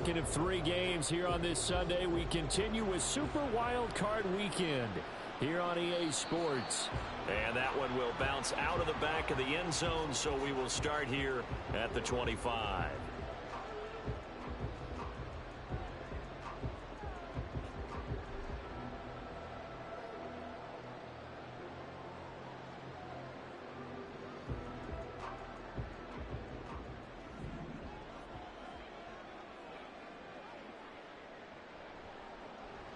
second of 3 games here on this Sunday. We continue with Super Wildcard Weekend here on EA Sports. And that one will bounce out of the back of the end zone, so we will start here at the 25.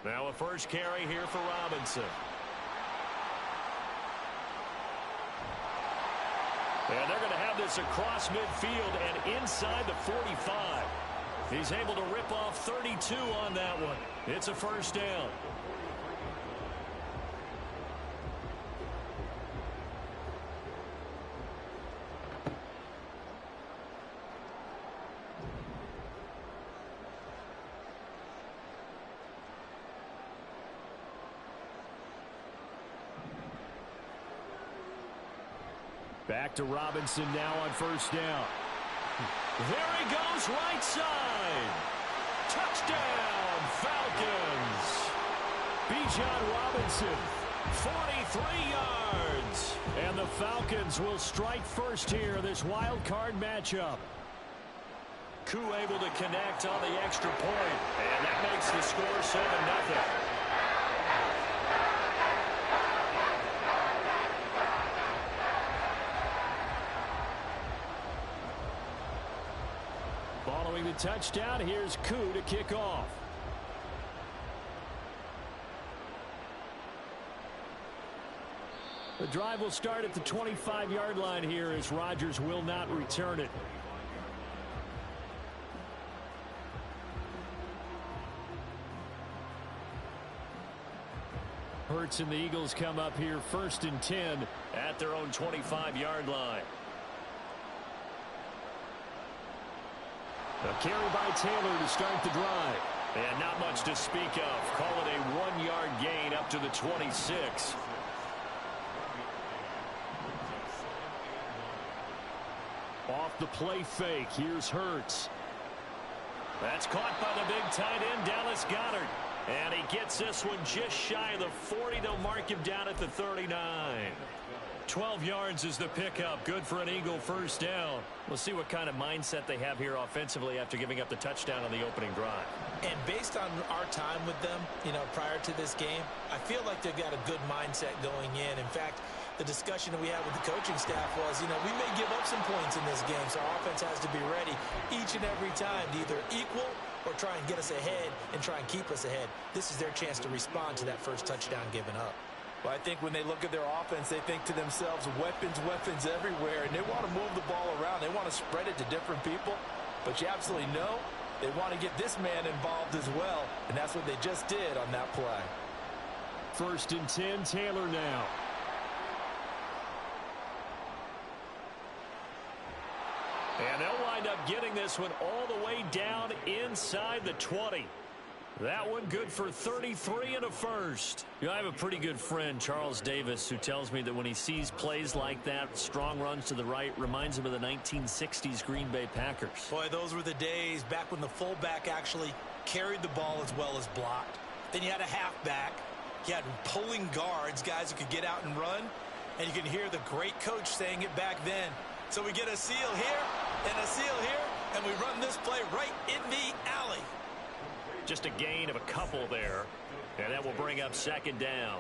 Now a first carry here for Robinson. And they're going to have this across midfield and inside the 45. He's able to rip off 32 on that one. It's a first down. Back to Robinson now on first down. There he goes, right side. Touchdown, Falcons. Bijan Robinson, 43 yards. And the Falcons will strike first here in this wild card matchup. Koo able to connect on the extra point. And that makes the score 7-0. Following the touchdown, here's Koo to kick off. The drive will start at the 25-yard line here as Rodgers will not return it. Hurts and the Eagles come up here first and 10 at their own 25-yard line. A carry by Taylor to start the drive. And not much to speak of. Call it a 1-yard gain up to the 26. Off the play fake. Here's Hurts. That's caught by the big tight end, Dallas Goedert. And he gets this one just shy of the 40. They'll mark him down at the 39. 12 yards is the pickup. Good for an Eagle first down. We'll see what kind of mindset they have here offensively after giving up the touchdown on the opening drive. And based on our time with them, prior to this game, I feel like they've got a good mindset going in. In fact, the discussion that we had with the coaching staff was, we may give up some points in this game, so our offense has to be ready each and every time to either equal or try and get us ahead and try and keep us ahead. This is their chance to respond to that first touchdown given up. Well, I think when they look at their offense, they think to themselves, weapons everywhere, and they want to move the ball around. They want to spread it to different people, but you absolutely know they want to get this man involved as well, and that's what they just did on that play. First and 10, Taylor now. And they'll wind up getting this one all the way down inside the 20. That one good for 33 and a first. I have a pretty good friend, Charles Davis, who tells me that when he sees plays like that, strong runs to the right, reminds him of the 1960s Green Bay Packers. Boy, those were the days back when the fullback actually carried the ball as well as blocked. Then you had a halfback. You had pulling guards, guys who could get out and run. And you can hear the great coach saying it back then. So we get a seal here and a seal here, and we run this play right in the alley. Just a gain of a couple there, and that will bring up second down.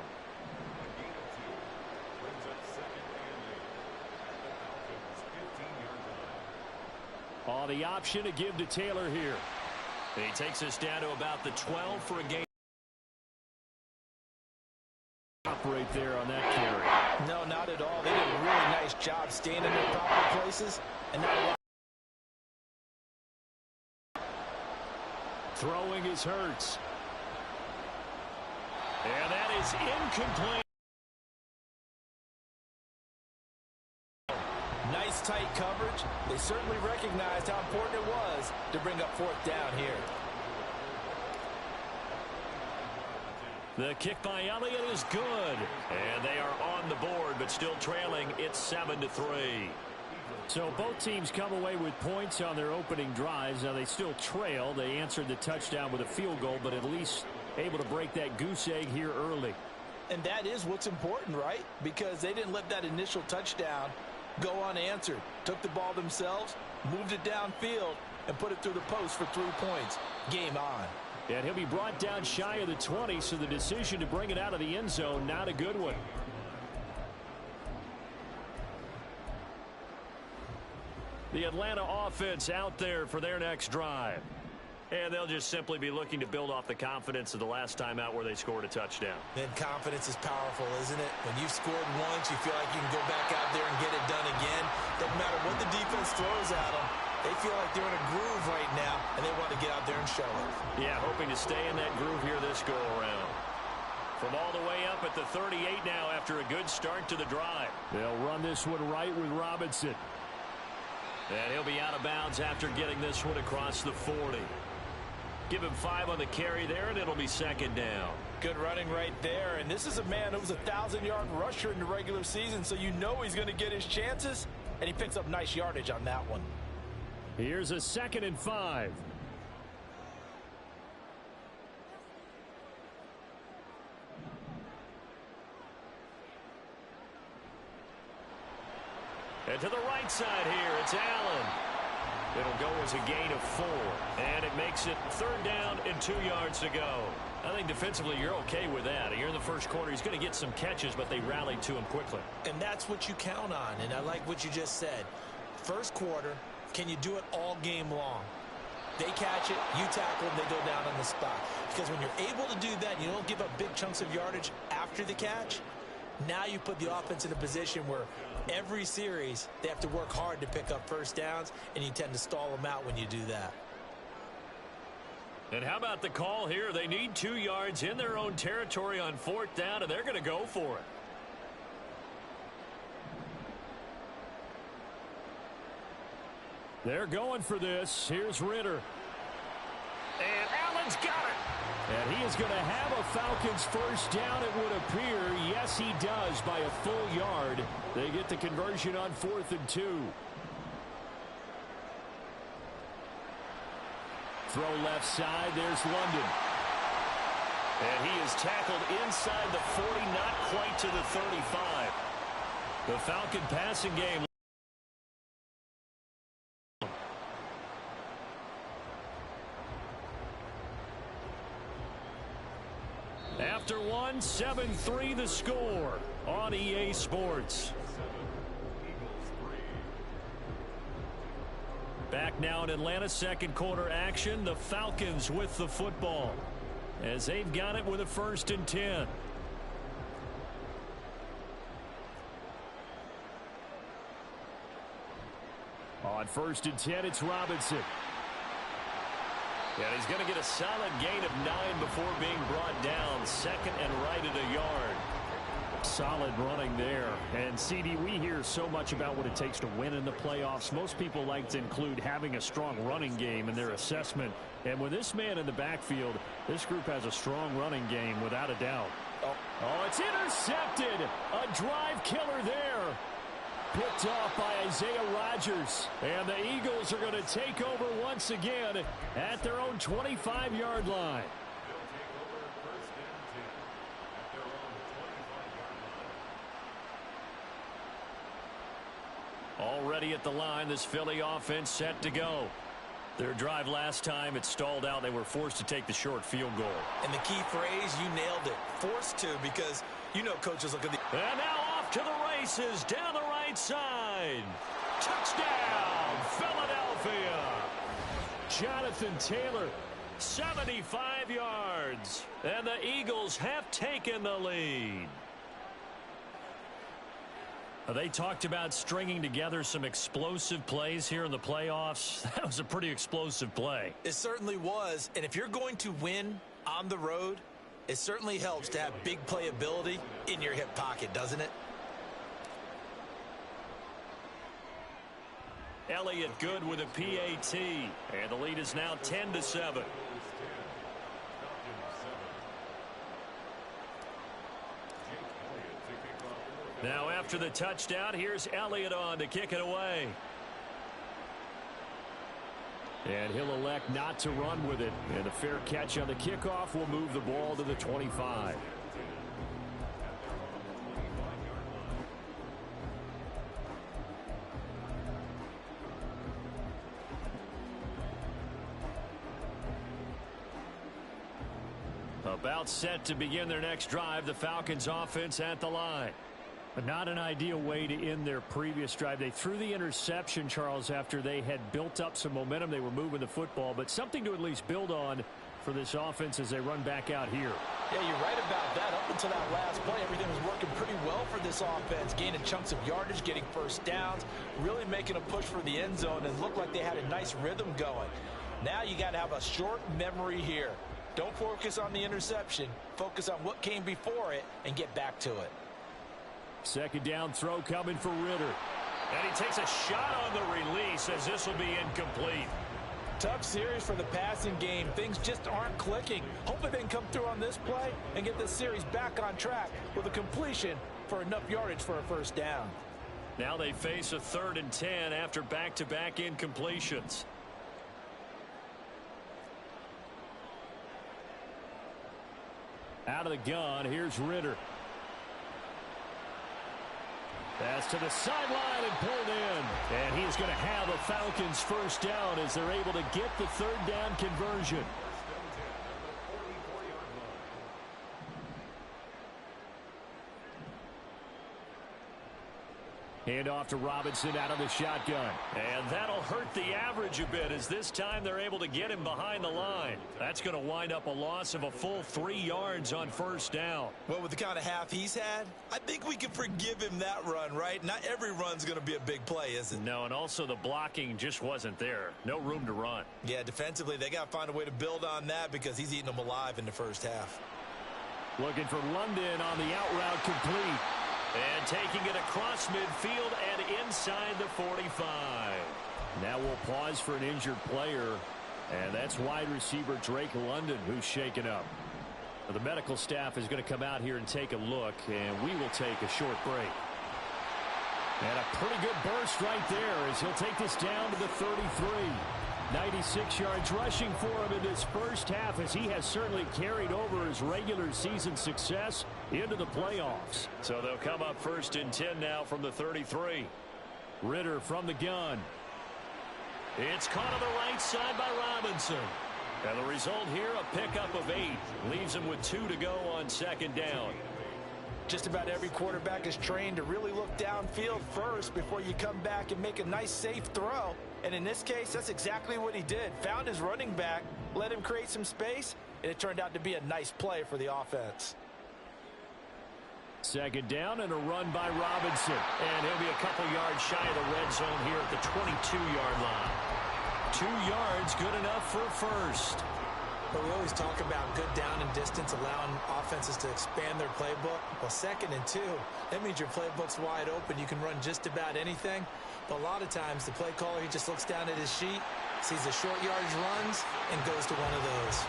Oh, the option to give to Taylor here. He takes us down to about the 12 for a gain. Right there on that carry. No, not at all. They did a really nice job staying in their proper places and not a lot. Throwing is Hurts. And that is incomplete. Nice tight coverage. They certainly recognized how important it was to bring up fourth down here. The kick by Elliott is good. And they are on the board, but still trailing. It's 7-3. So both teams come away with points on their opening drives. Now they still trail. They answered the touchdown with a field goal, but at least able to break that goose egg here early. And that is what's important, right? Because they didn't let that initial touchdown go unanswered. Took the ball themselves, moved it downfield, and put it through the post for 3 points. Game on. And he'll be brought down shy of the 20, so the decision to bring it out of the end zone, not a good one. The Atlanta offense out there for their next drive. And they'll just simply be looking to build off the confidence of the last time out where they scored a touchdown. Then confidence is powerful, isn't it? When you've scored once, you feel like you can go back out there and get it done again. Doesn't matter what the defense throws at them. They feel like they're in a groove right now, and they want to get out there and show it. Yeah, hoping to stay in that groove here this go-around. From all the way up at the 38 now after a good start to the drive. They'll run this one right with Robinson. And he'll be out of bounds after getting this one across the 40. Give him 5 on the carry there, and it'll be second down. Good running right there. And this is a man who was a 1,000-yard rusher in the regular season, so you know he's going to get his chances, and he picks up nice yardage on that one. Here's a 2nd and 5. And to the right side here, it's Allen. It'll go as a gain of 4. And it makes it 3rd down and 2 yards to go. I think defensively you're okay with that. You're in the first quarter. He's going to get some catches, but they rallied to him quickly. And that's what you count on. And I like what you just said. First quarter, can you do it all game long? They catch it, you tackle them, they go down on the spot. Because when you're able to do that, you don't give up big chunks of yardage after the catch. Now you put the offense in a position where every series they have to work hard to pick up first downs, and you tend to stall them out when you do that. And how about the call here? They need 2 yards in their own territory on 4th down, and they're going to go for it. They're going for this. Here's Ritter. And Allen's got it. And he is going to have a Falcons first down, it would appear. Yes, he does, by a full yard. They get the conversion on 4th and 2. Throw left side. There's London. And he is tackled inside the 40, not quite to the 35. The Falcon passing game. After one, 7-3 the score on EA Sports. Back now in Atlanta, second quarter action. The Falcons with the football as they've got it with a 1st and 10. On 1st and 10, it's Robinson. And he's going to get a solid gain of 9 before being brought down. 2nd and right at a yard. Solid running there. And CD, we hear so much about what it takes to win in the playoffs. Most people like to include having a strong running game in their assessment. And with this man in the backfield, this group has a strong running game without a doubt. Oh, it's intercepted. A drive killer there. Picked off by Isaiah Rodgers. And the Eagles are going to take over once again at their own 25-yard line. Already at the line, this Philly offense set to go. Their drive last time, it stalled out. They were forced to take the short field goal. And the key phrase, you nailed it. Forced to, because you know coaches look at the... And now off to the races down the right side. Touchdown, Philadelphia. Jonathan Taylor, 75 yards. And the Eagles have taken the lead. They talked about stringing together some explosive plays here in the playoffs. That was a pretty explosive play. It certainly was. And if you're going to win on the road, it certainly helps to have big playability in your hip pocket, doesn't it? Elliott good with a PAT. And the lead is now 10-7. Now after the touchdown, here's Elliott on to kick it away. And he'll elect not to run with it. And the fair catch on the kickoff will move the ball to the 25. About set to begin their next drive, the Falcons offense at the line. But not an ideal way to end their previous drive. They threw the interception, Charles, after they had built up some momentum. They were moving the football, but something to at least build on for this offense as they run back out here. Yeah, you're right about that. Up until that last play, everything was working pretty well for this offense, gaining chunks of yardage, getting first downs, really making a push for the end zone, and looked like they had a nice rhythm going. Now you got to have a short memory here. Don't focus on the interception. Focus on what came before it and get back to it. Second down throw coming for Ritter. And he takes a shot on the release as this will be incomplete. Tough series for the passing game. Things just aren't clicking. Hopefully they can come through on this play and get this series back on track with a completion for enough yardage for a first down. Now they face a 3rd and 10 after back-to-back incompletions. Out of the gun, here's Ritter. Pass to the sideline and pulled in. And he's going to have a Falcons first down as they're able to get the 3rd down conversion. Hand off to Robinson out of the shotgun. And that'll hurt the average a bit as this time they're able to get him behind the line. That's going to wind up a loss of a full 3 yards on first down. Well, with the kind of half he's had, I think we can forgive him that run, right? Not every run's going to be a big play, is it? No, and also the blocking just wasn't there. No room to run. Yeah, defensively, they got to find a way to build on that because he's eating them alive in the first half. Looking for London on the out route complete. And taking it across midfield and inside the 45. Now we'll pause for an injured player, and that's wide receiver Drake London who's shaken up. The medical staff is going to come out here and take a look, and we will take a short break. And a pretty good burst right there as he'll take this down to the 33. 96 yards rushing for him in this first half as he has certainly carried over his regular season success into the playoffs. So they'll come up 1st and 10 now from the 33. Ritter from the gun. It's caught on the right side by Robinson. And the result here, a pickup of 8. Leaves him with 2 to go on 2nd down. Just about every quarterback is trained to really look downfield first before you come back and make a nice safe throw. And in this case, that's exactly what he did. Found his running back, let him create some space, and it turned out to be a nice play for the offense. 2nd down and a run by Robinson. And he'll be a couple yards shy of the red zone here at the 22-yard line. 2 yards, good enough for a first. But we always talk about good down and distance, allowing offenses to expand their playbook. Well, 2nd and 2, that means your playbook's wide open. You can run just about anything. But a lot of times, the play caller, he just looks down at his sheet, sees the short yardage runs, and goes to one of those.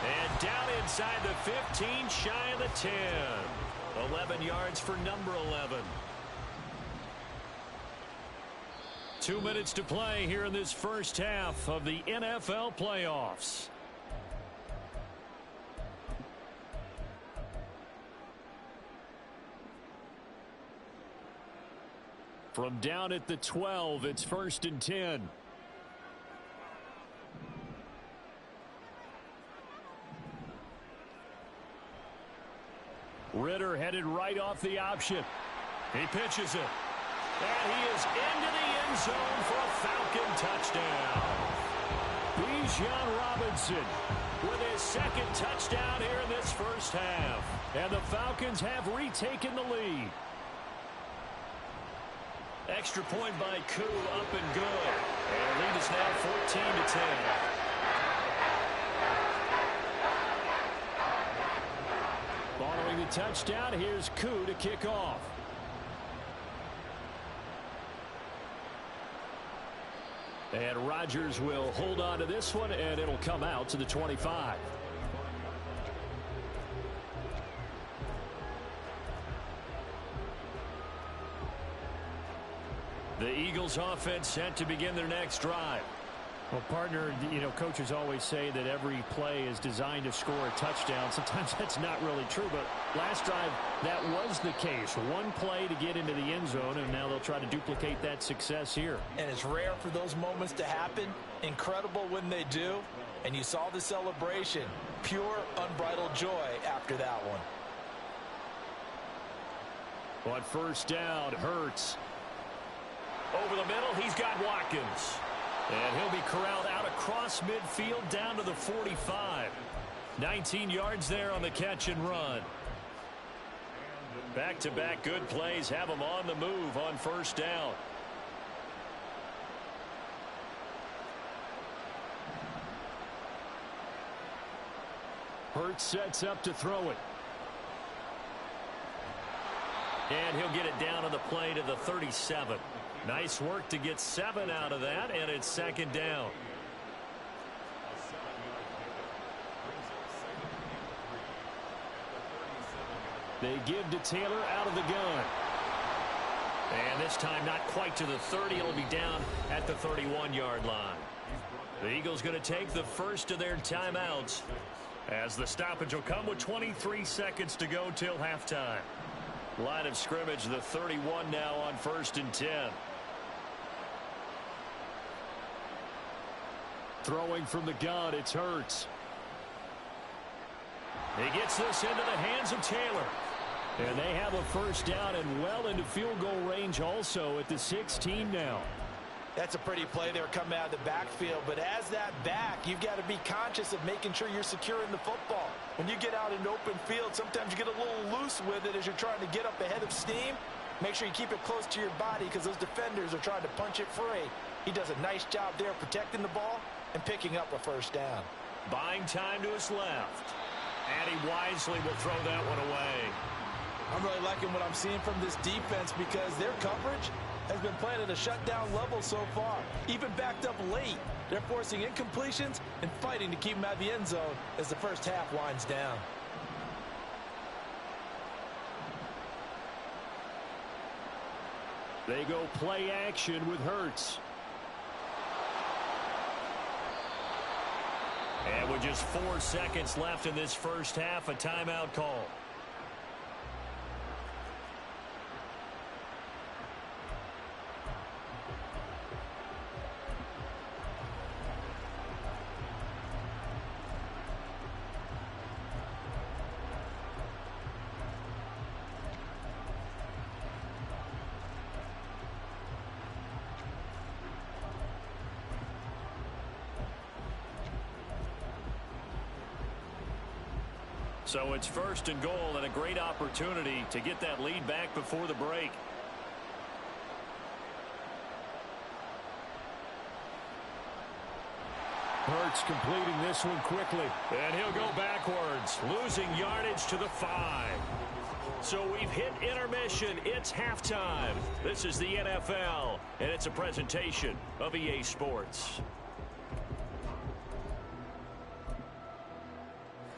And down inside the 15, shy of the 10. 11 yards for number 11. 2 minutes to play here in this first half of the NFL playoffs. From down at the 12, it's 1st and 10. Ritter headed right off the option. He pitches it. And he is into the end zone for a Falcon touchdown. Bijan Robinson with his 2nd touchdown here in this first half. And the Falcons have retaken the lead. Extra point by Koo, up and good. And lead is now 14-10. Following the touchdown, here's Koo to kick off. And Rodgers will hold on to this one, and it'll come out to the 25. The Eagles offense set to begin their next drive. Well, partner, you know, coaches always say that every play is designed to score a touchdown. Sometimes that's not really true, but last drive, that was the case. One play to get into the end zone, and now they'll try to duplicate that success here. And it's rare for those moments to happen. Incredible when they do. And you saw the celebration. Pure, unbridled joy after that one. On first down, Hurts. Over the middle, he's got Watkins. And he'll be corralled out across midfield down to the 45. 19 yards there on the catch and run. Back-to-back good plays have him on the move on first down. Hurts sets up to throw it. And he'll get it down on the play to the 37. Nice work to get 7 out of that, and it's second down. They give to Taylor out of the gun. And this time not quite to the 30. It'll be down at the 31-yard line. The Eagles going to take the first of their timeouts as the stoppage will come with 23 seconds to go till halftime. Line of scrimmage, the 31 now on first and 10. Throwing from the gun, it's Hurts. He gets this into the hands of Taylor. And they have a first down and well into field goal range also at the 16 now. That's a pretty play there coming out of the backfield. But as that back, you've got to be conscious of making sure you're securing the football. When you get out in open field, sometimes you get a little loose with it as you're trying to get up ahead of steam. Make sure you keep it close to your body because those defenders are trying to punch it free. He does a nice job there protecting the ball and picking up a first down. Buying time to his left. And he wisely will throw that one away. I'm really liking what I'm seeing from this defense because their coverage has been playing at a shutdown level so far. Even backed up late. They're forcing incompletions and fighting to keep them out of the end zone as the first half winds down. They go play action with Hurts. And with just 4 seconds left in this first half, a timeout call. So it's first and goal and a great opportunity to get that lead back before the break. Hurts completing this one quickly. And he'll go backwards, losing yardage to the 5. So we've hit intermission. It's halftime. This is the NFL, and it's a presentation of EA Sports.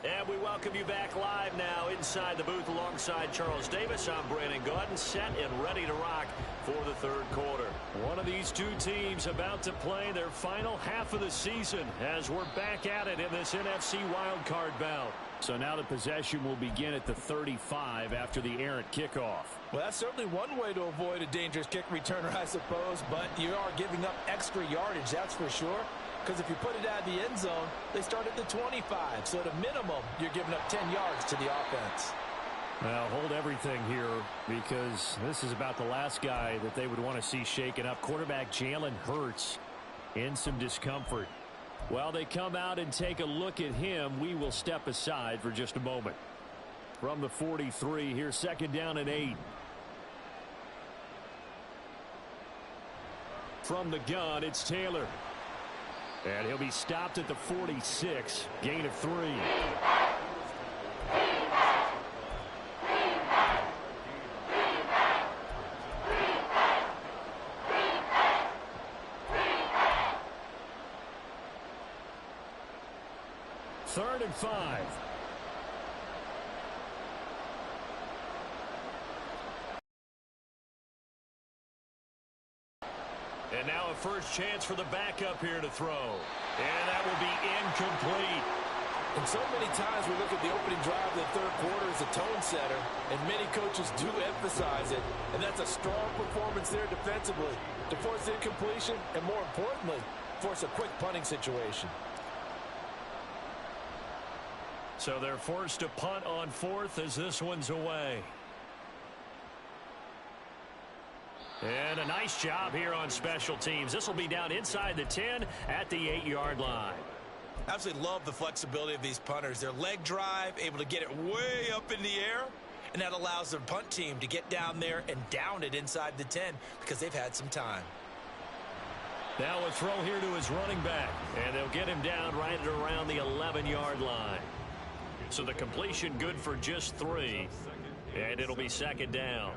And we welcome you back live now inside the booth alongside Charles Davis. I'm Brandon Gaudin, set and ready to rock for the third quarter. One of these two teams about to play their final half of the season as we're back at it in this NFC Wildcard bout. So now the possession will begin at the 35 after the errant kickoff. Well, that's certainly one way to avoid a dangerous kick returner, I suppose, but you are giving up extra yardage, that's for sure. Because if you put it out of the end zone, they start at the 25. So at a minimum, you're giving up 10 yards to the offense. Well, hold everything here because this is about the last guy that they would want to see shaken up. Quarterback Jalen Hurts in some discomfort. While they come out and take a look at him, we will step aside for just a moment. From the 43, here's second down and 8. From the gun, it's Taylor. And he'll be stopped at the 46. Gain of 3. Third and 5. And now a first chance for the backup here to throw. And that will be incomplete. And so many times we look at the opening drive of the third quarter as a tone setter, and many coaches do emphasize it. And that's a strong performance there defensively to force incompletion and, more importantly, force a quick punting situation. So they're forced to punt on fourth as this one's away. And a nice job here on special teams. This will be down inside the 10 at the 8-yard line. Absolutely love the flexibility of these punters. Their leg drive, able to get it way up in the air, and that allows their punt team to get down there and down it inside the 10 because they've had some time. Now a throw here to his running back, and they'll get him down right at around the 11-yard line. So the completion good for just 3, and it'll be second down.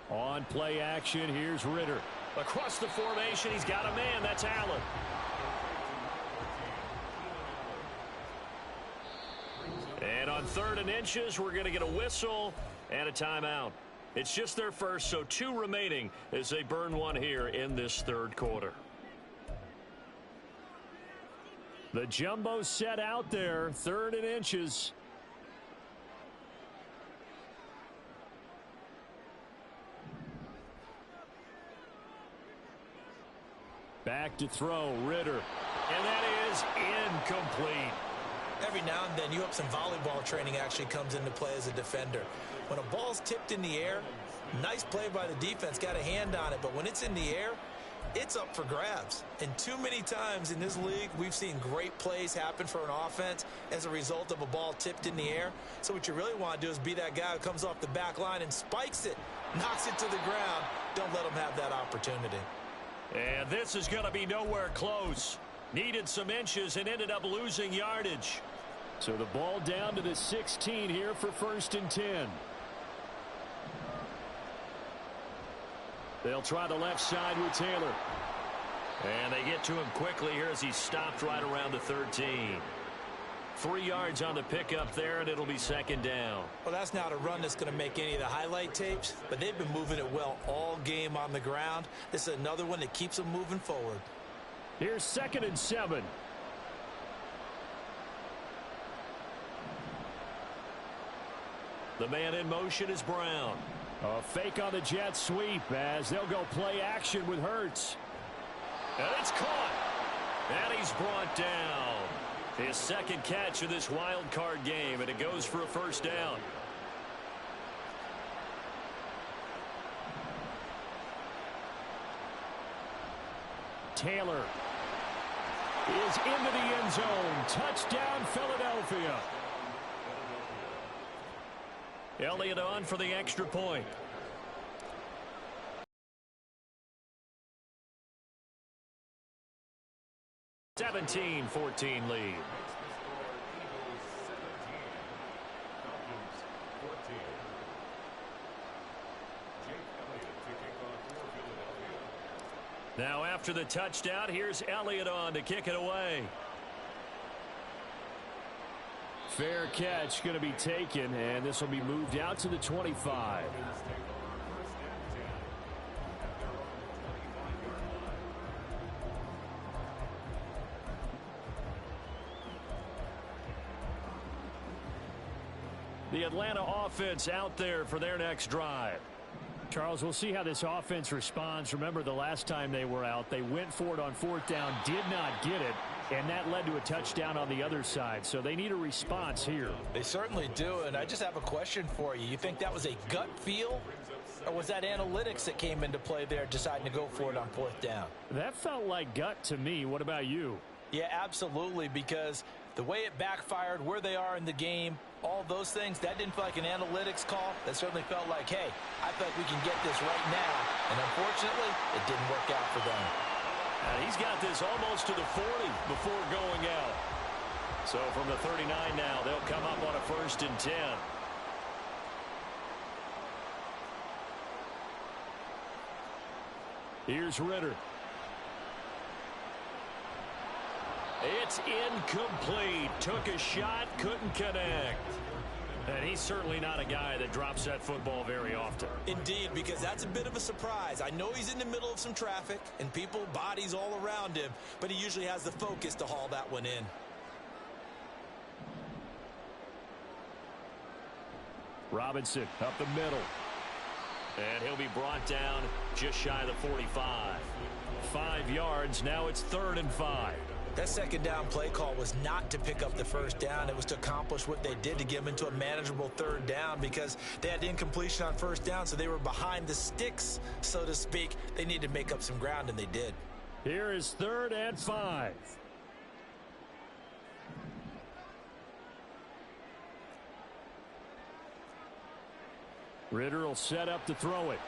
On play action, here's Ritter. Across the formation, he's got a man. That's Allen. And on 3rd and inches, we're going to get a whistle and a timeout. It's just their first, so 2 remaining as they burn one here in this third quarter. The jumbo set out there, 3rd and inches. Back to throw, Ritter. And that is incomplete. Every now and then, you hope some volleyball training actually comes into play as a defender. When a ball's tipped in the air, nice play by the defense, got a hand on it. But when it's in the air, it's up for grabs. And too many times in this league, we've seen great plays happen for an offense as a result of a ball tipped in the air. So what you really want to do is be that guy who comes off the back line and spikes it, knocks it to the ground. Don't let them have that opportunity. And this is going to be nowhere close. Needed some inches and ended up losing yardage. So the ball down to the 16 here for 1st and 10. They'll try the left side with Taylor. And they get to him quickly here as he stopped right around the 13. 3 yards on the pickup there, and it'll be second down. Well, that's not a run that's going to make any of the highlight tapes, but they've been moving it well all game on the ground. This is another one that keeps them moving forward. Here's 2nd and 7. The man in motion is Brown. A fake on the jet sweep as they'll go play action with Hurts. And it's caught. And he's brought down. His second catch of this wild card game, and it goes for a first down. Taylor is into the end zone. Touchdown, Philadelphia. Elliott on for the extra point. (17-14) lead. Now after the touchdown, here's Elliott on to kick it away. Fair catch going to be taken, and this will be moved out to the 25. The Atlanta offense out there for their next drive. Charles, we'll see how this offense responds. Remember, the last time they were out, they went for it on 4th down, did not get it, and that led to a touchdown on the other side. So they need a response here. They certainly do, and I just have a question for you. You think that was a gut feel, or was that analytics that came into play there deciding to go for it on 4th down? That felt like gut to me. What about you? Yeah, absolutely, because the way it backfired, where they are in the game, all those things, that didn't feel like an analytics call. That certainly felt like, hey, I feel like we can get this right now. And unfortunately, it didn't work out for them. He's got this almost to the 40 before going out. So from the 39 now, they'll come up on a 1st and 10. Here's Ritter. It's incomplete. Took a shot, couldn't connect. And he's certainly not a guy that drops that football very often. Indeed, because that's a bit of a surprise. I know he's in the middle of some traffic and people, bodies all around him, but he usually has the focus to haul that one in. Robinson up the middle. And he'll be brought down just shy of the 45. 5 yards. Now it's 3rd and 5. That second down play call was not to pick up the first down. It was to accomplish what they did to get them into a manageable 3rd down because they had incompletion on first down, so they were behind the sticks, so to speak. They needed to make up some ground, and they did. Here is 3rd and 5. Ritter will set up to throw it.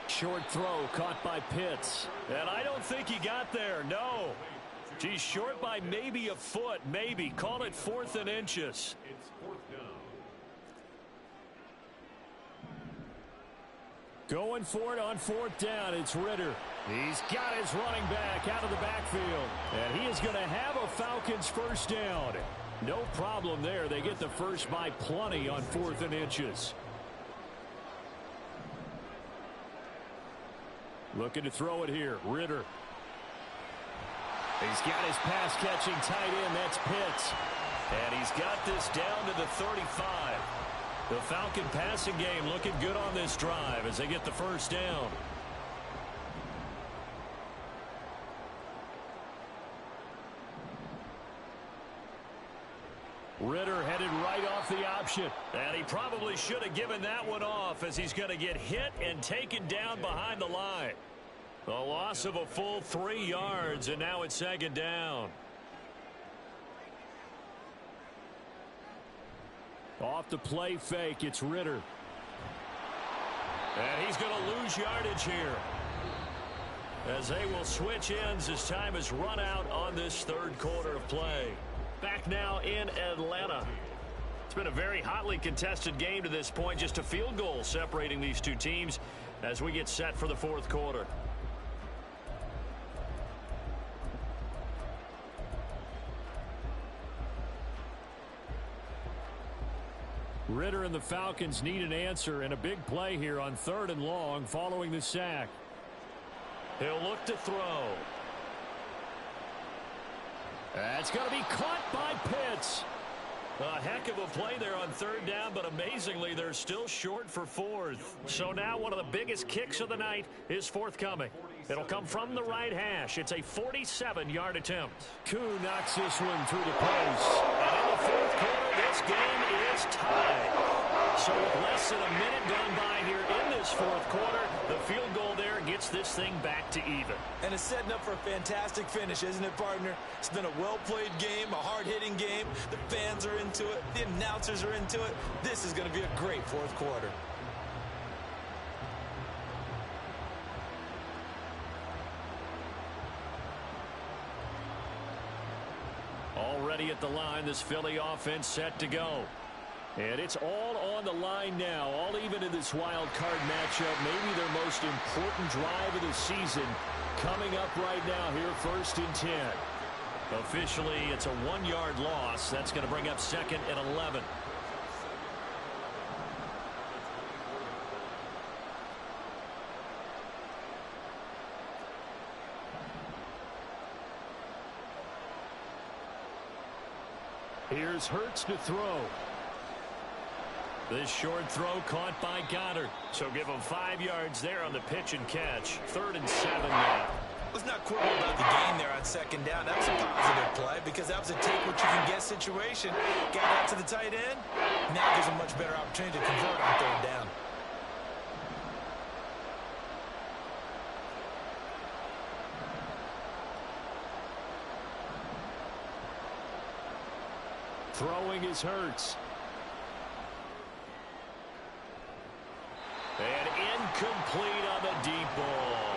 Short throw caught by Pitts. And I don't think he got there, no. He's short by maybe a foot, maybe. Call it 4th and inches. It's 4th down. Going for it on 4th down. It's Ritter. He's got his running back out of the backfield. And he is going to have a Falcons first down. No problem there. They get the first by plenty on 4th and inches. Looking to throw it here. Ritter. He's got his pass-catching tight end. That's Pitts. And he's got this down to the 35. The Falcon passing game looking good on this drive as they get the first down. Ritter headed right off the option. And he probably should have given that one off as he's going to get hit and taken down behind the line. A loss of a full 3 yards, and now it's 2nd down. Off the play fake, it's Ritter. And he's going to lose yardage here as they will switch ends as time is run out on this 3rd quarter of play. Back now in Atlanta. It's been a very hotly contested game to this point. Just a field goal separating these two teams as we get set for the 4th quarter. Ritter and the Falcons need an answer and a big play here on 3rd and long following the sack. He'll look to throw. That's going to be caught by Pitts. A heck of a play there on 3rd down, but amazingly, they're still short for 4th. So now one of the biggest kicks of the night is forthcoming. It'll come from the right hash. It's a 47-yard attempt. Koo knocks this one through the post. And in the 4th quarter, this game is tied. So with less than a minute gone by here in this 4th quarter, the field goal there gets this thing back to even. And it's setting up for a fantastic finish, isn't it, partner? It's been a well-played game, a hard-hitting game. The fans are into it. The announcers are into it. This is going to be a great 4th quarter. Already at the line, this Philly offense set to go. And it's all on the line now, all even in this wild card matchup. Maybe their most important drive of the season coming up right now here, 1st and 10. Officially, it's a 1-yard loss. That's going to bring up 2nd and 11. Here's Hurts to throw. This short throw caught by Goddard. So give him 5 yards there on the pitch and catch. 3rd and 7 now. Let's not quibble about the gain there on 2nd down. That was a positive play because that was a take-what-you-can-get situation. Got out to the tight end. Now gives a much better opportunity to convert on 3rd down. Throwing is Hurts. And incomplete on the deep ball.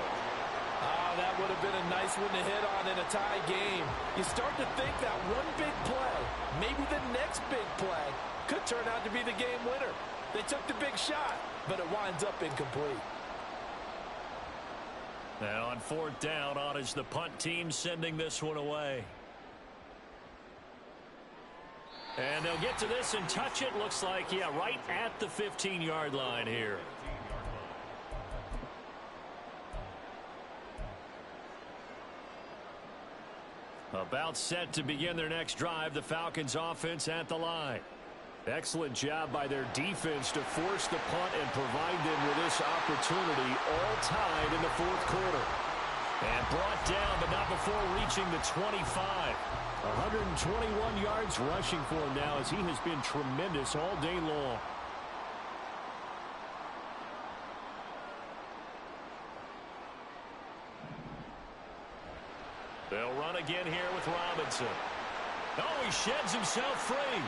That would have been a nice one to hit on in a tie game. You start to think that one big play, maybe the next big play, could turn out to be the game winner. They took the big shot, but it winds up incomplete. Now on 4th down, on is the punt team sending this one away. And they'll get to this and touch it. Looks like, yeah, right at the 15-yard line here. About set to begin their next drive. The Falcons offense at the line. Excellent job by their defense to force the punt and provide them with this opportunity, all tied in the fourth quarter. And brought down, but not before reaching the 25. 121 yards rushing for him now as he has been tremendous all day long. They'll run again here with Robinson. Oh, he sheds himself free.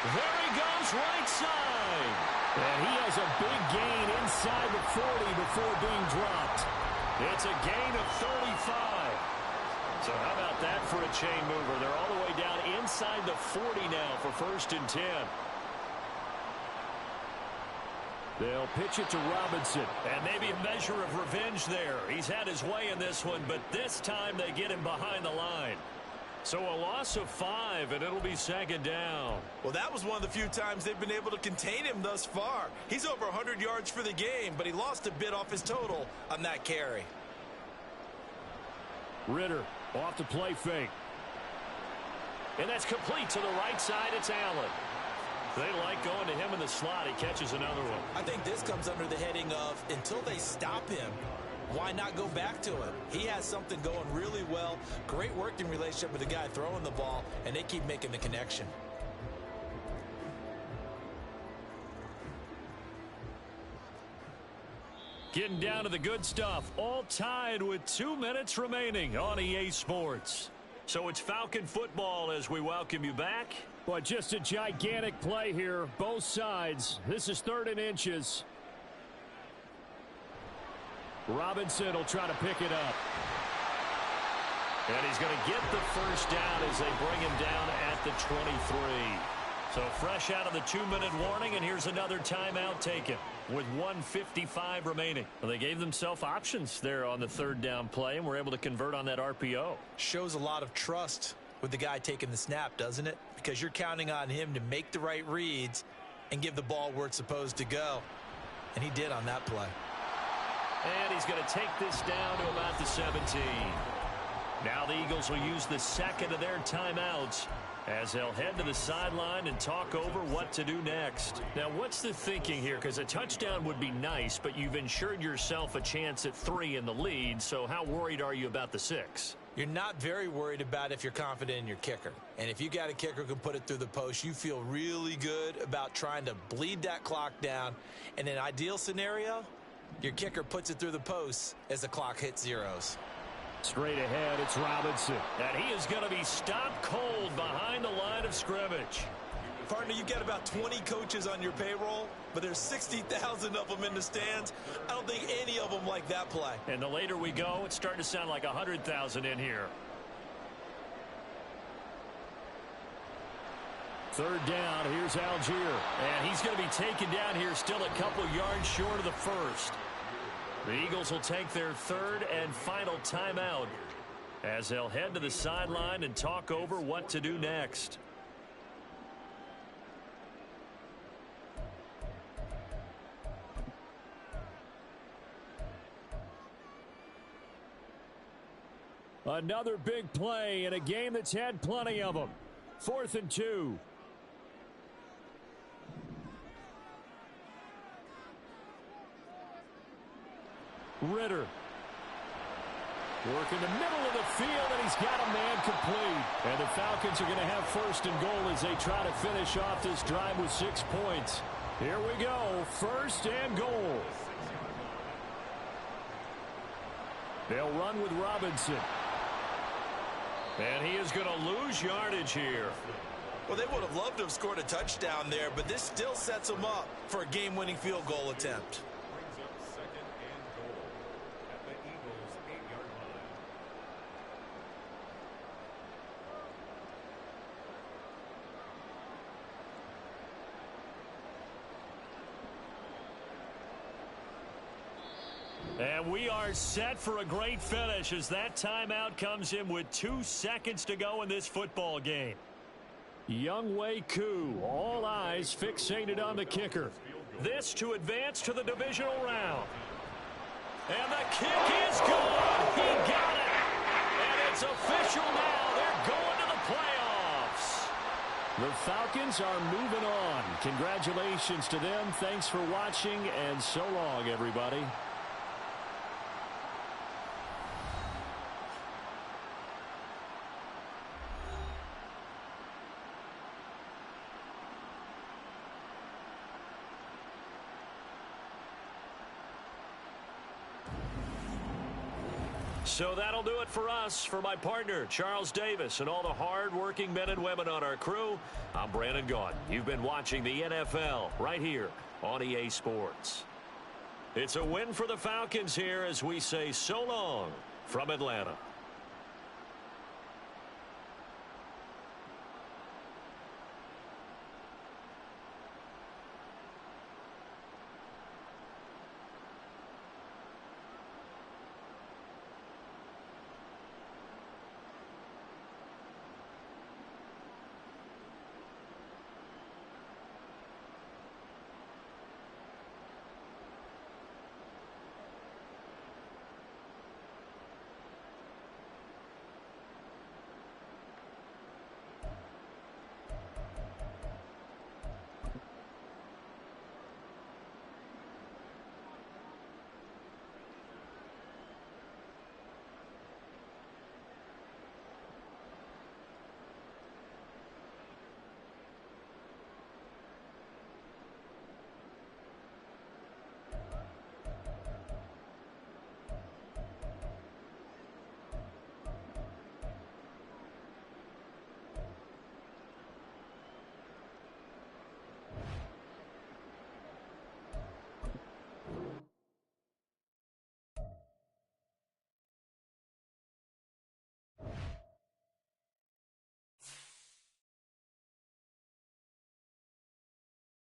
There he goes, right side. And he has a big gain inside the 40 before being dropped. It's a gain of 35. So how about that for a chain mover? They're all the way down inside the 40 now for 1st and 10. They'll pitch it to Robinson. And maybe a measure of revenge there. He's had his way in this one, but this time they get him behind the line. So a loss of 5, and it'll be 2nd down. Well, that was one of the few times they've been able to contain him thus far. He's over 100 yards for the game, but he lost a bit off his total on that carry. Ritter off the play fake. And that's complete to the right side. It's Allen. They like going to him in the slot. He catches another one. I think this comes under the heading of until they stop him, why not go back to him? He has something going really well. Great working relationship with the guy throwing the ball, and they keep making the connection. Getting down to the good stuff. All tied with 2 minutes remaining on EA Sports. So it's Falcon football as we welcome you back. But just a gigantic play here, both sides. This is 3rd and inches. Robinson will try to pick it up. And he's going to get the 1st down as they bring him down at the 23. So fresh out of the 2-minute warning, and here's another timeout taken with 1:55 remaining. Well, they gave themselves options there on the 3rd down play, and were able to convert on that RPO. Shows a lot of trust with the guy taking the snap, doesn't it? Because you're counting on him to make the right reads and give the ball where it's supposed to go. And he did on that play. And he's going to take this down to about the 17. Now the Eagles will use the 2nd of their timeouts as they'll head to the sideline and talk over what to do next. Now, what's the thinking here? Because a touchdown would be nice, but you've ensured yourself a chance at 3 in the lead, so how worried are you about the 6? You're not very worried about if you're confident in your kicker. And if you got a kicker who can put it through the post, you feel really good about trying to bleed that clock down. In an ideal scenario, your kicker puts it through the post as the clock hits zeros. Straight ahead, it's Robinson. And he is going to be stopped cold behind the line of scrimmage. Partner, you've got about 20 coaches on your payroll, but there's 60,000 of them in the stands. I don't think any of them like that play. And the later we go, it's starting to sound like 100,000 in here. 3rd down, here's Algier. And he's going to be taken down here still a couple yards short of the 1st. The Eagles will take their 3rd and final timeout as they'll head to the sideline and talk over what to do next. Another big play in a game that's had plenty of them. 4th and 2. Ritter. Work in the middle of the field, and he's got a man complete. And the Falcons are going to have 1st and goal as they try to finish off this drive with 6 points. Here we go, 1st and goal. They'll run with Robinson. And he is going to lose yardage here. Well, they would have loved to have scored a touchdown there, but this still sets them up for a game-winning field goal attempt. And we are set for a great finish as that timeout comes in with 2 seconds to go in this football game. Younghoe Koo, all eyes fixated on the kicker. This to advance to the divisional round. And the kick is good. He got it. And it's official now. They're going to the playoffs. The Falcons are moving on. Congratulations to them. Thanks for watching, and so long, everybody. So that'll do it for us. For my partner, Charles Davis, and all the hard-working men and women on our crew, I'm Brandon Gaudin. You've been watching the NFL right here on EA Sports. It's a win for the Falcons here as we say so long from Atlanta.